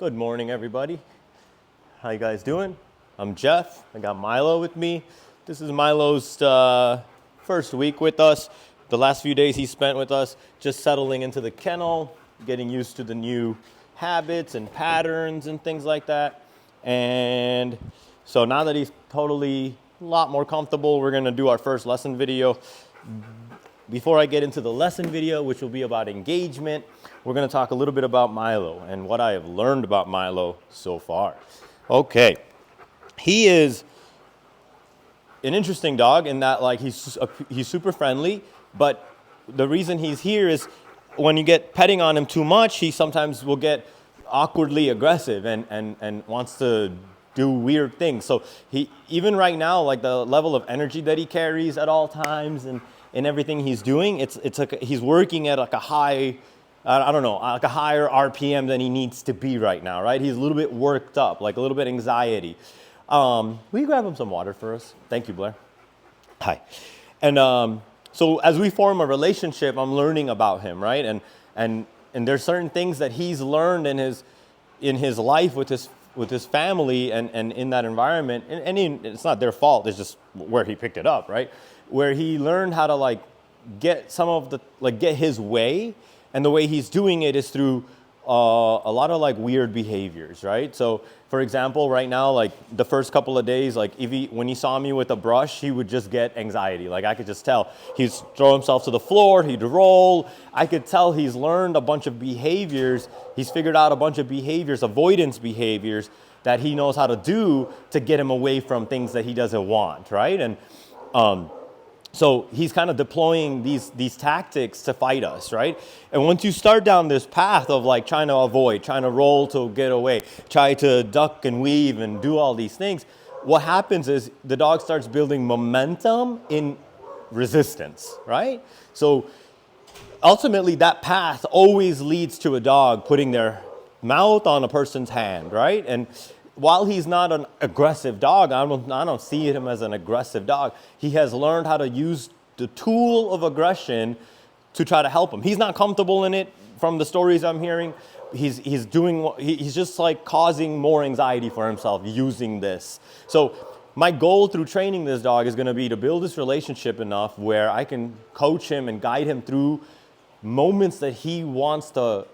Good morning, everybody. How you guys doing? I'm Jeff. I got Milo with me. This is Milo's first week with us. The last few days he spent with us just settling into the kennel, getting used to the new habits and patterns and things like that. And so now that he's totally a lot more comfortable, we're going to do our first lesson video. Before I get into the lesson video, which will be about engagement, we're going to talk a little bit about Milo and what I have learned about Milo so far. Okay, he is an interesting dog in that like he's super friendly, but the reason he's here is when you get petting on him too much, he sometimes will get awkwardly aggressive and wants to do weird things. So he, even right now, like the level of energy that he carries at all times and everything he's doing, it's like he's working at like a high, I don't know, like a higher RPM than he needs to be right now, right? He's a little bit worked up, like a little bit anxiety. Will you grab him some water for us? Thank you, Blair. Hi. And so as we form a relationship, I'm learning about him, right? And there's certain things that he's learned in his life with his family and in that environment. And it's not their fault. It's just where he picked it up, right? Where he learned how to like get get his way, and the way he's doing it is through a lot of like weird behaviors, right? So for example, right now, like the first couple of days, like when he saw me with a brush, he would just get anxiety. Like I could just tell. He'd throw himself to the floor, he'd roll. I could tell he's learned a bunch of behaviors. He's figured out a bunch of behaviors, avoidance behaviors that he knows how to do to get him away from things that he doesn't want, right? And so he's kind of deploying these tactics to fight us, right? And once you start down this path of like trying to avoid, trying to roll to get away, try to duck and weave and do all these things, what happens is the dog starts building momentum in resistance, right? So ultimately that path always leads to a dog putting their mouth on a person's hand, right? And while he's not an aggressive dog, I don't see him as an aggressive dog. He has learned how to use the tool of aggression to try to help him. He's not comfortable in it from the stories I'm hearing. He's just like causing more anxiety for himself using this. So my goal through training this dog is going to be to build this relationship enough where I can coach him and guide him through moments that he wants to,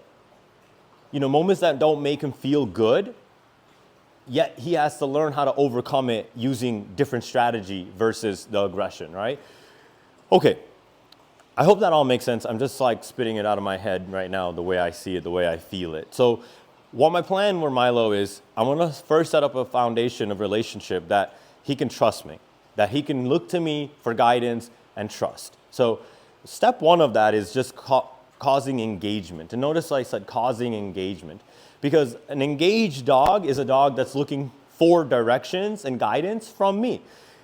moments that don't make him feel good. Yet he has to learn how to overcome it using different strategy versus the aggression, right? Okay, I hope that all makes sense. I'm just like spitting it out of my head right now, the way I see it, the way I feel it. So what my plan with Milo is, I want to first set up a foundation of relationship that he can trust me, that he can look to me for guidance and trust. So step one of that is just causing engagement. And notice I said causing engagement. Because an engaged dog is a dog that's looking for directions and guidance from me.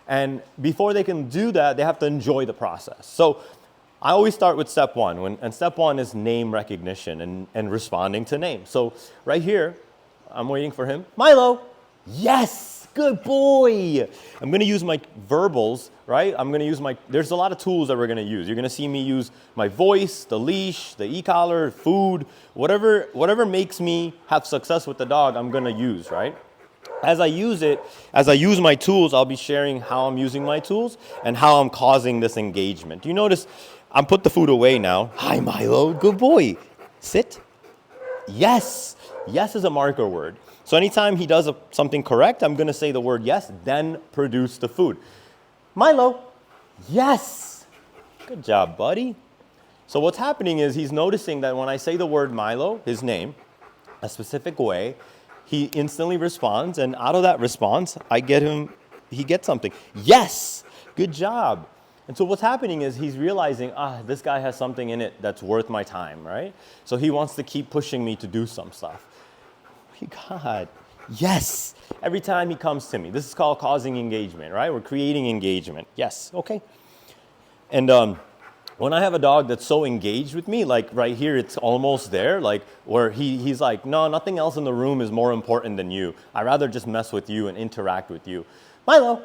And before they can do that, they have to enjoy the process. So I always start with step one. And step one is name recognition and responding to name. So right here, I'm waiting for him. Milo, yes, good boy. I'm going to use my verbals, right? There's a lot of tools that we're going to use. You're going to see me use my voice, the leash, the e-collar, food, whatever makes me have success with the dog, I'm going to use, right? As I use my tools, I'll be sharing how I'm using my tools and how I'm causing this engagement. You notice I'm put the food away now. Hi, Milo, good boy. Sit. Yes. Yes is a marker word. So anytime he does something correct, I'm going to say the word yes, then produce the food. Milo, yes. Good job, buddy. So what's happening is he's noticing that when I say the word Milo, his name, a specific way, he instantly responds, and out of that response, he gets something. Yes, good job. And so what's happening is he's realizing, this guy has something in it that's worth my time, right? So he wants to keep pushing me to do some stuff. God, yes. Every time he comes to me. This is called causing engagement, right? We're creating engagement. Yes, okay. And when I have a dog that's so engaged with me, like right here, it's almost there, like where he's like, no, nothing else in the room is more important than you. I'd rather just mess with you and interact with you. Milo,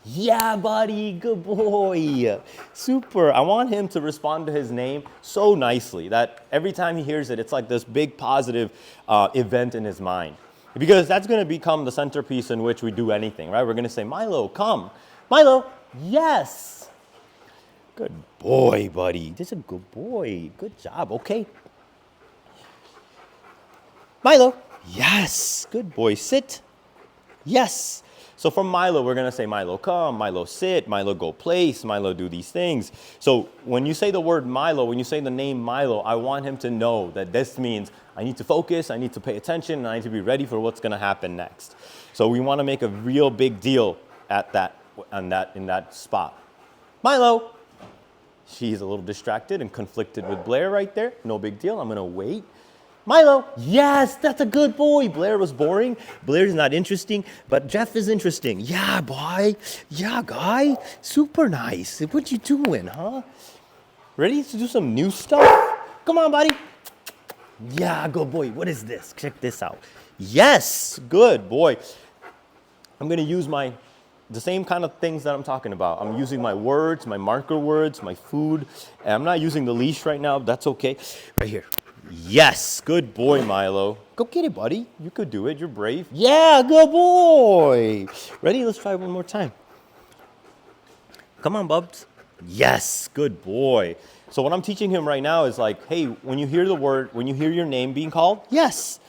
yeah, buddy, good boy. Super. I want him to respond to his name so nicely that every time he hears it, it's like this big positive event in his mind. Because that's going to become the centerpiece in which we do anything, right? We're going to say, Milo, come. Milo, yes. Good boy, buddy. This is a good boy. Good job. Okay. Milo, yes. Good boy. Sit. Yes. So from Milo, we're going to say, Milo, come. Milo, sit. Milo, go place. Milo, do these things. So when you say the word Milo, when you say the name Milo, I want him to know that this means I need to focus, I need to pay attention, and I need to be ready for what's going to happen next. So we want to make a real big deal in that spot. Milo. She's a little distracted and conflicted with Blair right there. No big deal. I'm going to wait. Milo, yes, that's a good boy. Blair was boring. Blair's not interesting, but Jeff is interesting. Yeah, boy. Yeah, guy. Super nice. What you doing, huh? Ready to do some new stuff? Come on, buddy. Yeah, good boy. What is this? Check this out. Yes, good boy. I'm going to use the same kind of things that I'm talking about. I'm using my words, my marker words, my food. And I'm not using the leash right now. That's okay. Right here. Yes, good boy, Milo. Go get it, buddy. You could do it. You're brave. Yeah, good boy. Ready? Let's try one more time. Come on, Bubs. Yes, good boy. So what I'm teaching him right now is like, hey, when you hear your name being called, yes,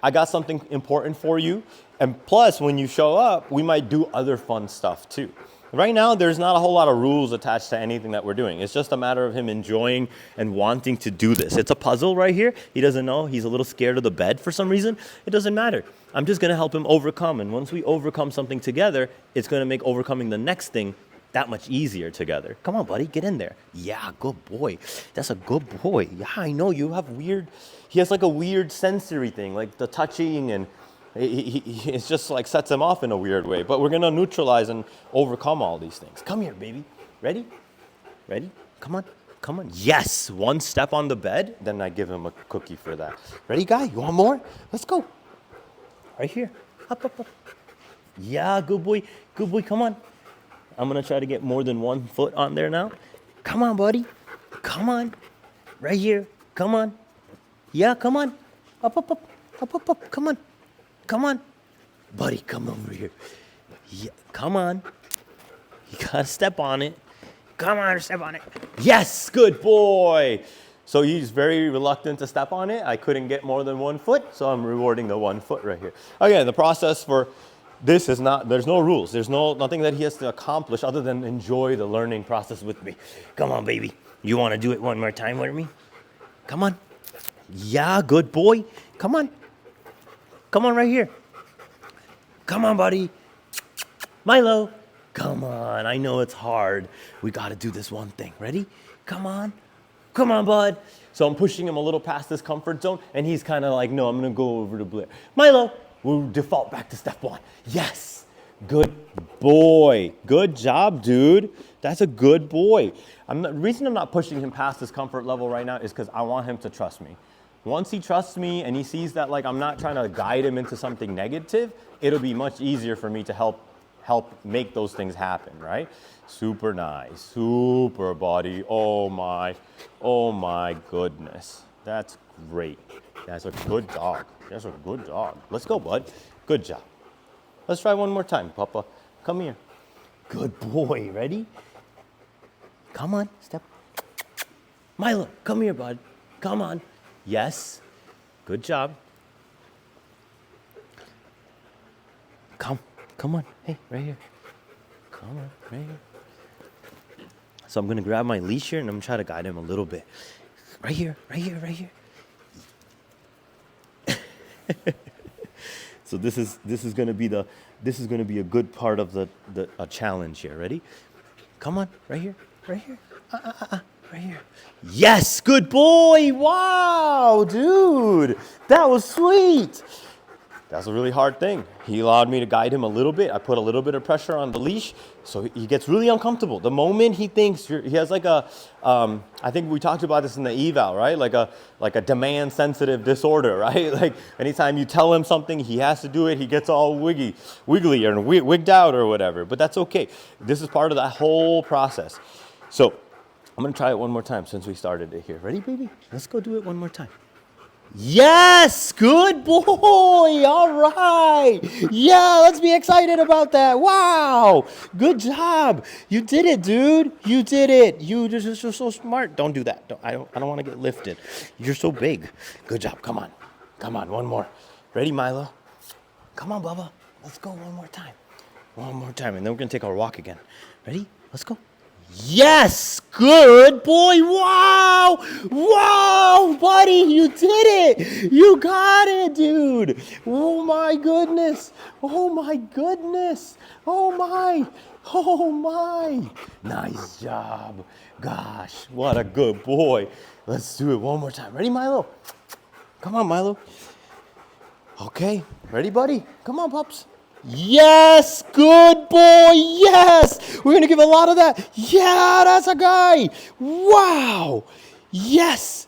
I got something important for you. And plus, when you show up, we might do other fun stuff too. Right now, there's not a whole lot of rules attached to anything that we're doing. It's just a matter of him enjoying and wanting to do this. It's a puzzle right here. He doesn't know. He's a little scared of the bed for some reason. It doesn't matter. I'm just going to help him overcome. And once we overcome something together, it's going to make overcoming the next thing that much easier together. Come on, buddy, get in there. Yeah, good boy. That's a good boy. Yeah, I know you have he has like a weird sensory thing, like the touching, and it's just like sets him off in a weird way. But we're going to neutralize and overcome all these things. Come here, baby. Ready? Ready? Come on. Come on. Yes. One step on the bed, then I give him a cookie for that. Ready, guy? You want more? Let's go. Right here. Up, up, up. Yeah, good boy. Good boy. Come on. I'm going to try to get more than 1 foot on there now. Come on, buddy. Come on. Right here. Come on. Yeah, come on. Up, up, up. Up, up, up. Come on. Come on. Buddy, come over here. Yeah, come on. You got to step on it. Come on, step on it. Yes, good boy. So he's very reluctant to step on it. I couldn't get more than 1 foot, so I'm rewarding the 1 foot right here. Again, the process for this is there's no rules. There's nothing that he has to accomplish other than enjoy the learning process with me. Come on, baby. You want to do it one more time with me? Come on. Yeah, good boy. Come on. Come on right here. Come on, buddy. Milo. Come on. I know it's hard. We got to do this one thing. Ready? Come on. Come on, bud. So I'm pushing him a little past his comfort zone, and he's kind of like, no, I'm going to go over to Blair. Milo. We'll default back to step 1. Yes. Good boy. Good job, dude. That's a good boy. The reason I'm not pushing him past his comfort level right now is because I want him to trust me. Once he trusts me and he sees that like I'm not trying to guide him into something negative, it'll be much easier for me to help make those things happen, right? Super nice. Super buddy. Oh my goodness. That's great. That's a good dog. That's a good dog. Let's go, bud. Good job. Let's try one more time, Papa. Come here. Good boy. Ready? Come on. Step. Milo, come here, bud. Come on. Yes. Good job. Come on. Hey, right here. Come on, right here. So I'm going to grab my leash here and I'm going to try to guide him a little bit. Right here. So this is going to be a good part of the challenge here. Ready? Come on, right here. Right here. Yes, good boy. Wow, dude, that was sweet. That's a really hard thing. He allowed me to guide him a little bit. I put a little bit of pressure on the leash, so he gets really uncomfortable. The moment he thinks he has like I think we talked about this in the eval, right? Like a demand sensitive disorder, right? Like anytime you tell him something, he has to do it. He gets all wiggly or wigged out or whatever. But that's okay. This is part of that whole process. So I'm gonna try it one more time since we started it here. Ready, baby? Let's go do it one more time. Yes, good boy. All right. Yeah, let's be excited about that. Wow. Good job. You did it, dude. You did it. You're so smart. Don't do that. I don't want to get lifted. You're so big. Good job. Come on. Come on. One more. Ready, Milo? Come on, Bubba. Let's go one more time. One more time, and then we're going to take our walk again. Ready? Let's go. Yes, good boy. Wow. Wow, buddy, you did it. You got it, dude. Oh my goodness. Oh my goodness. Oh my. Oh my. Nice job. Gosh, what a good boy. Let's do it one more time. Ready, Milo? Come on, Milo. Okay, ready, buddy? Come on, pups. Yes, good boy, yes! We're gonna give a lot of that. Yeah, that's a guy. Wow, yes.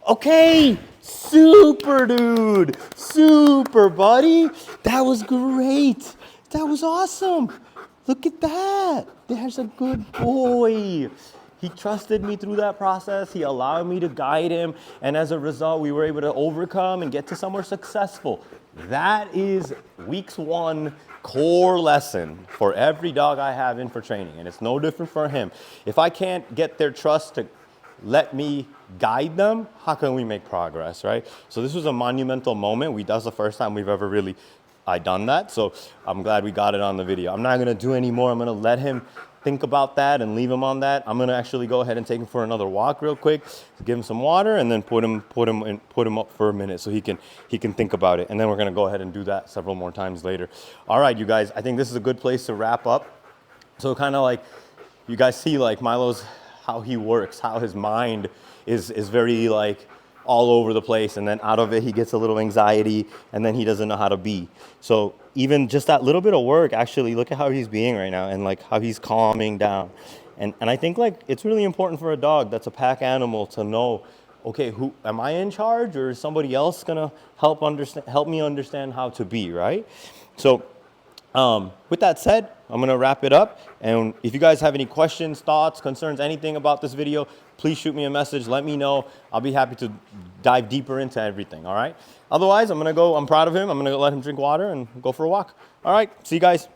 Okay, super, dude. Super, buddy. That was great. That was awesome. Look at that. There's a good boy. He trusted me through that process. He allowed me to guide him. And as a result, we were able to overcome and get to somewhere successful. That is week's 1 core lesson for every dog I have in for training. And it's no different for him. If I can't get their trust to let me guide them, how can we make progress, right? So this was a monumental moment. That's the first time we've ever really done that. So I'm glad we got it on the video. I'm not going to do any more. I'm going to let him think about that and leave him on that. I'm going to actually go ahead and take him for another walk real quick, give him some water, and then put him up for a minute so he can think about it. And then we're going to go ahead and do that several more times later. All right, you guys, I think this is a good place to wrap up. So kind of like you guys see like Milo's, how he works, how his mind is very like all over the place, and then out of it he gets a little anxiety, and then he doesn't know how to be. So even just that little bit of work, actually, look at how he's being right now, and like how he's calming down. And I think like it's really important for a dog that's a pack animal to know, okay, who am I in charge, or is somebody else gonna help me understand how to be, right? So with that said, I'm gonna wrap it up. And if you guys have any questions, thoughts, concerns, anything about this video, please shoot me a message, let me know. I'll be happy to dive deeper into everything, all right? Otherwise, I'm proud of him. I'm gonna let him drink water and go for a walk. All right, see you guys.